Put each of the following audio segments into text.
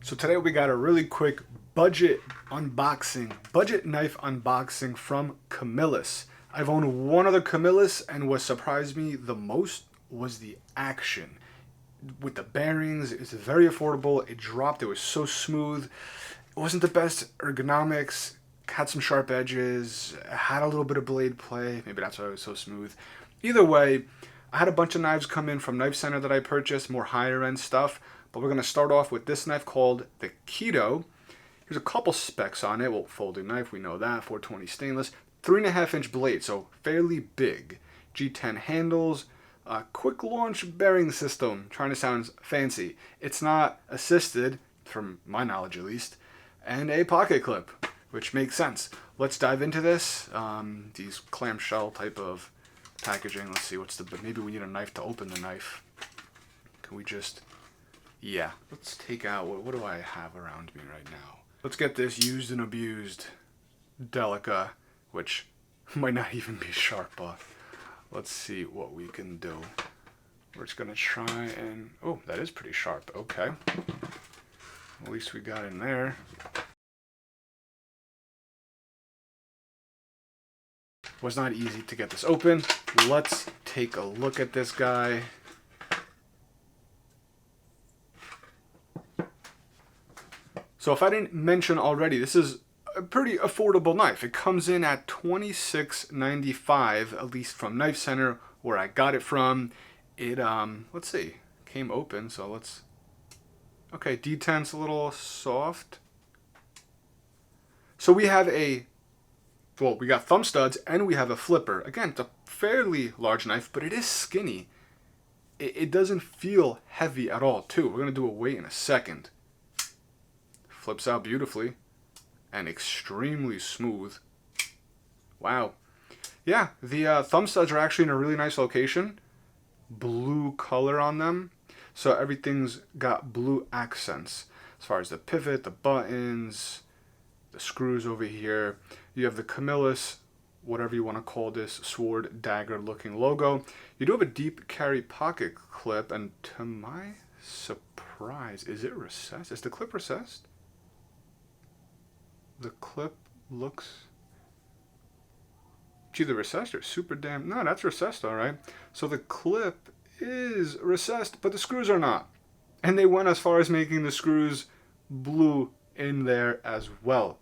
So today we got a really quick budget knife unboxing from Camillus. I've owned one other Camillus, and what surprised me the most was the action. With the bearings, it's very affordable. It dropped, it was so smooth. It wasn't the best ergonomics, had some sharp edges, had a little bit of blade play. Maybe that's why it was so smooth. Either way, I had a bunch of knives come in from Knife Center that I purchased, more higher end stuff. But we're going to start off with this knife called the Keto. Here's a couple specs on it. Well, folding knife, we know that. 420 stainless. 3.5-inch blade, so fairly big. G10 handles. Quick launch bearing system. Trying to sound fancy. It's not assisted, from my knowledge at least. And a pocket clip, which makes sense. Let's dive into this. These clamshell type of packaging. Let's see, maybe we need a knife to open the knife. Can we just... Yeah, let's take out, what do I have around me right now? Let's get this used and abused Delica, which might not even be sharp, but let's see what we can do. We're just gonna try and, oh, that is pretty sharp, okay. At least we got in there. Was not easy to get this open. Let's take a look at this guy. So if I didn't mention already, this is a pretty affordable knife. It comes in at $26.95, at least from Knife Center, where I got it from. It, let's see, came open, so let's, okay, D10's a little soft. So we have we got thumb studs and we have a flipper. Again, it's a fairly large knife, but it is skinny. It doesn't feel heavy at all, too. We're going to do a weight in a second. Flips out beautifully and extremely smooth. Wow. Yeah, the thumb studs are actually in a really nice location. Blue color on them. So everything's got blue accents. As far as the pivot, the buttons, the screws over here. You have the Camillus, whatever you want to call this, sword dagger looking logo. You do have a deep carry pocket clip, and to my surprise, is it recessed? Is the clip recessed? The clip looks, it's either recessed or super damn, no, that's recessed, all right. So the clip is recessed, but the screws are not. And they went as far as making the screws blue in there as well.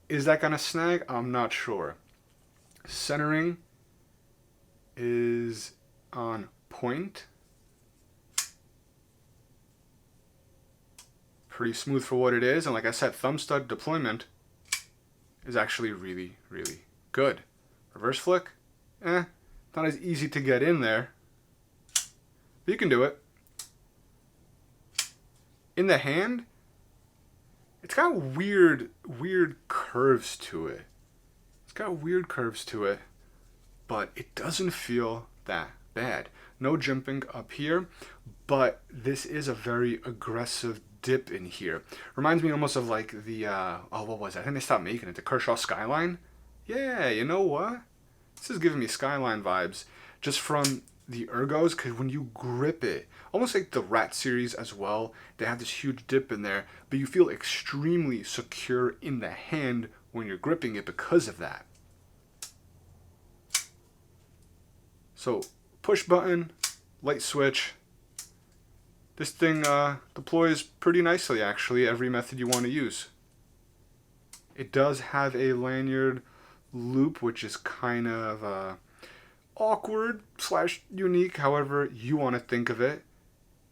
Is that gonna snag? I'm not sure. Centering is on point. Pretty smooth for what it is, and like I said, thumb stud deployment is actually really, really good. Reverse flick, not as easy to get in there, but you can do it. In the hand, it's got weird curves to it. It's got weird curves to it, but it doesn't feel that bad. No jimping up here, but this is a very aggressive dip in here. Reminds me almost of like the, what was it? I think they stopped making it, the Kershaw Skyline. Yeah, you know what? This is giving me Skyline vibes just from the ergos, because when you grip it, almost like the Rat series as well, they have this huge dip in there, but you feel extremely secure in the hand when you're gripping it because of that. So, push button, light switch. This thing deploys pretty nicely, actually, every method you want to use. It does have a lanyard loop, which is kind of awkward / unique, however you want to think of it.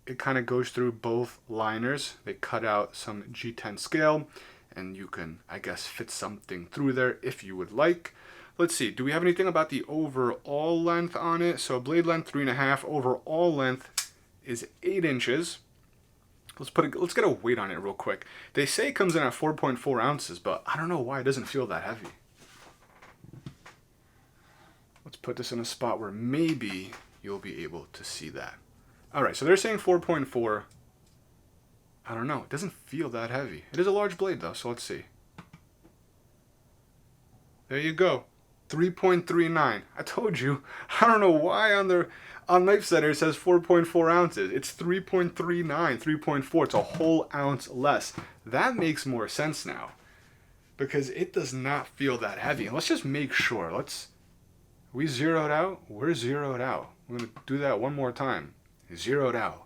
It kind of goes through both liners. They cut out some G10 scale, and you can, I guess, fit something through there if you would like. Let's see, do we have anything about the overall length on it? So blade length 3.5, overall length is 8 inches. Let's get a weight on it real quick. They say it comes in at 4.4 ounces, but I don't know why it doesn't feel that heavy. Let's put this in a spot where maybe you'll be able to see that. All right, so they're saying 4.4. I don't know, it doesn't feel that heavy. It is a large blade though, so let's see. There you go. 3.39. I told you. I don't know why on Knife Center it says 4.4 ounces. It's 3.39, 3.4. It's a whole ounce less. That makes more sense now because it does not feel that heavy. And let's just make sure. We zeroed out? We're zeroed out. We're going to do that one more time. Zeroed out.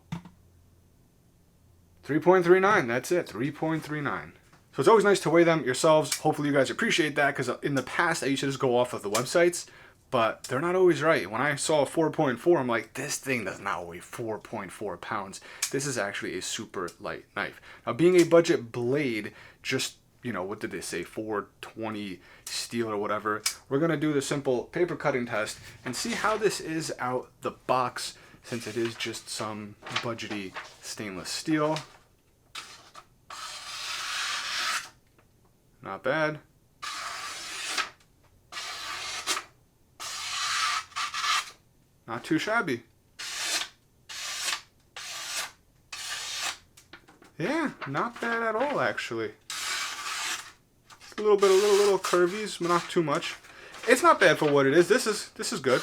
3.39. That's it. 3.39. So it's always nice to weigh them yourselves. Hopefully you guys appreciate that because in the past I used to just go off of the websites, but they're not always right. When I saw 4.4, I'm like, this thing does not weigh 4.4 pounds. This is actually a super light knife. Now, being a budget blade, just, what did they say, 420 steel or whatever, we're going to do the simple paper cutting test and see how this is out the box since it is just some budgety stainless steel. Not bad. Not too shabby. Yeah, not bad at all, actually. A little curvies, but not too much. It's not bad for what it is. This is good.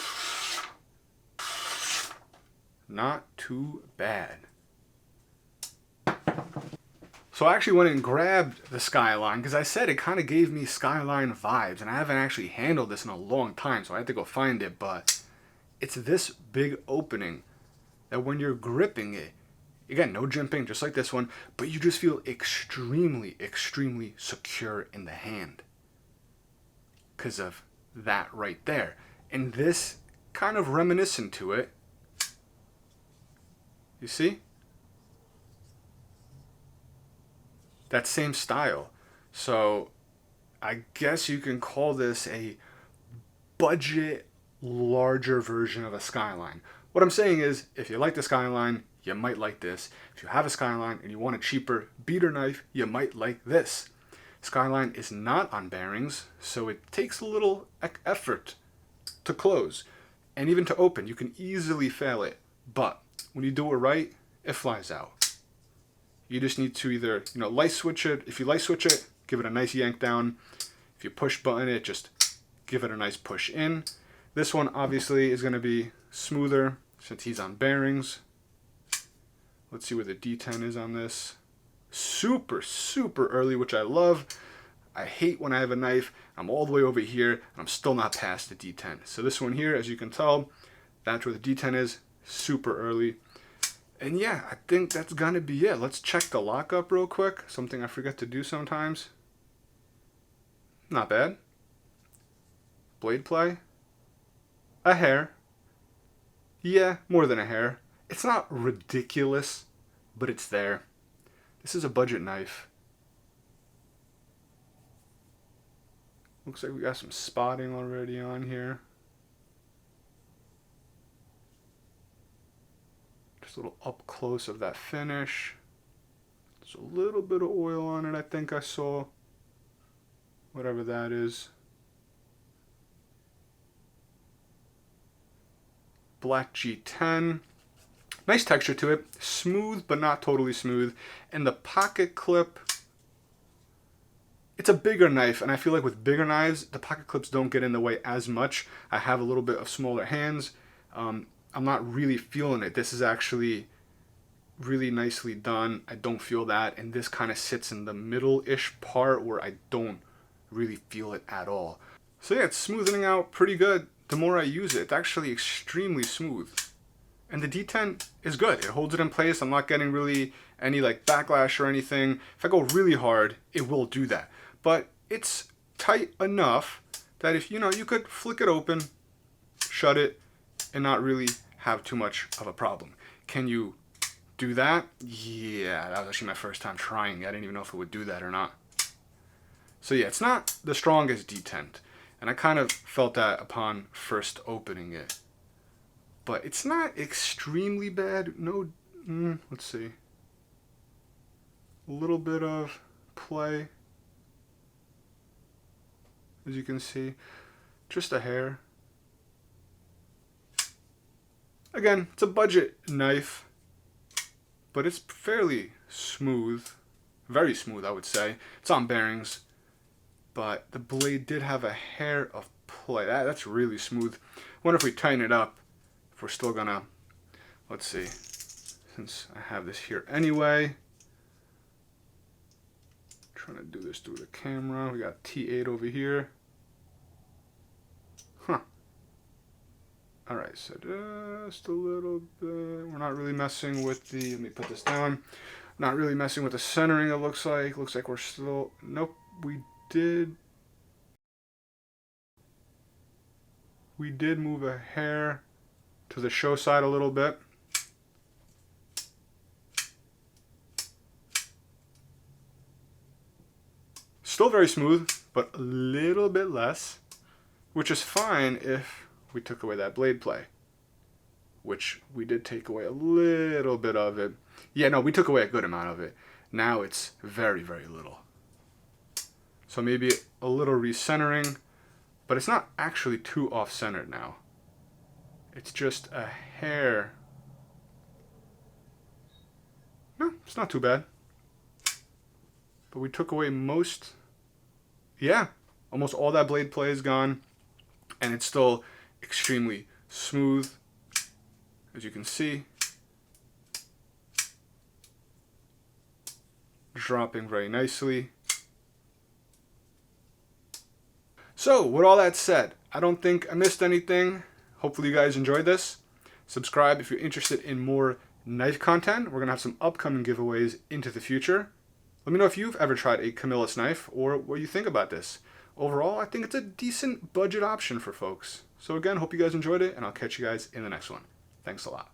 Not too bad. So I actually went and grabbed the Skyline because I said it kind of gave me Skyline vibes, and I haven't actually handled this in a long time, so I had to go find it. But it's this big opening that when you're gripping it, again, no jimping, just like this one, but you just feel extremely, extremely secure in the hand because of that right there. And this kind of reminiscent to it. You see? That same style. So I guess you can call this a budget larger version of a Skyline. What I'm saying is, if you like the Skyline, you might like this. If you have a Skyline and you want a cheaper beater knife, you might like this. Skyline is not on bearings, so it takes a little effort to close and even to open. You can easily fail it, but when you do it right, it flies out. You just need to either, light switch it. If you light switch it, give it a nice yank down. If you push button it, just give it a nice push in. This one obviously is going to be smoother since he's on bearings. Let's see where the D10 is on this. Super, super early, which I love. I hate when I have a knife, I'm all the way over here, and I'm still not past the D10. So this one here, as you can tell, that's where the D10 is, super early. And yeah, I think that's gonna be it. Let's check the lockup real quick. Something I forget to do sometimes. Not bad. Blade play. A hair. Yeah, more than a hair. It's not ridiculous, but it's there. This is a budget knife. Looks like we got some spotting already on here. Just a little up close of that finish. There's a little bit of oil on it, I think I saw. Whatever that is. Black G10. Nice texture to it. Smooth, but not totally smooth. And the pocket clip, it's a bigger knife, and I feel like with bigger knives, the pocket clips don't get in the way as much. I have a little bit of smaller hands. I'm not really feeling it. This is actually really nicely done. I don't feel that, and this kind of sits in the middle-ish part where I don't really feel it at all. So yeah, it's smoothing out pretty good. The more I use it, it's actually extremely smooth. And the D10 is good. It holds it in place. I'm not getting really any backlash or anything. If I go really hard, it will do that. But it's tight enough that if you could flick it open, shut it, and not really have too much of a problem. Can you do that? Yeah, that was actually my first time trying. I didn't even know if it would do that or not. So yeah, it's not the strongest D10. And I kind of felt that upon first opening it. But it's not extremely bad. No, let's see. A little bit of play. As you can see, just a hair. Again, it's a budget knife, but it's fairly smooth. Very smooth, I would say. It's on bearings, but the blade did have a hair of play. That's really smooth. I wonder if we tighten it up, if we're still gonna, let's see, since I have this here anyway. Trying to do this through the camera. We got T8 over here. Huh. Alright, so just a little bit. We're not really messing with the, let me put this down. Not really messing with the centering, it looks like. Looks like we're still, nope, we did move a hair to the show side a little bit. Still very smooth, but a little bit less, which is fine if we took away that blade play, which we did take away a little bit of it. Yeah, no, we took away a good amount of it. Now it's very, very little. So maybe a little recentering, but it's not actually too off-centered now. It's just a hair. No, it's not too bad. But we took away most, yeah, almost all that blade play is gone, and it's still extremely smooth, as you can see. Dropping very nicely. So, with all that said, I don't think I missed anything. Hopefully you guys enjoyed this. Subscribe if you're interested in more knife content. We're going to have some upcoming giveaways into the future. Let me know if you've ever tried a Camillus knife or what you think about this. Overall, I think it's a decent budget option for folks. So again, hope you guys enjoyed it, and I'll catch you guys in the next one. Thanks a lot.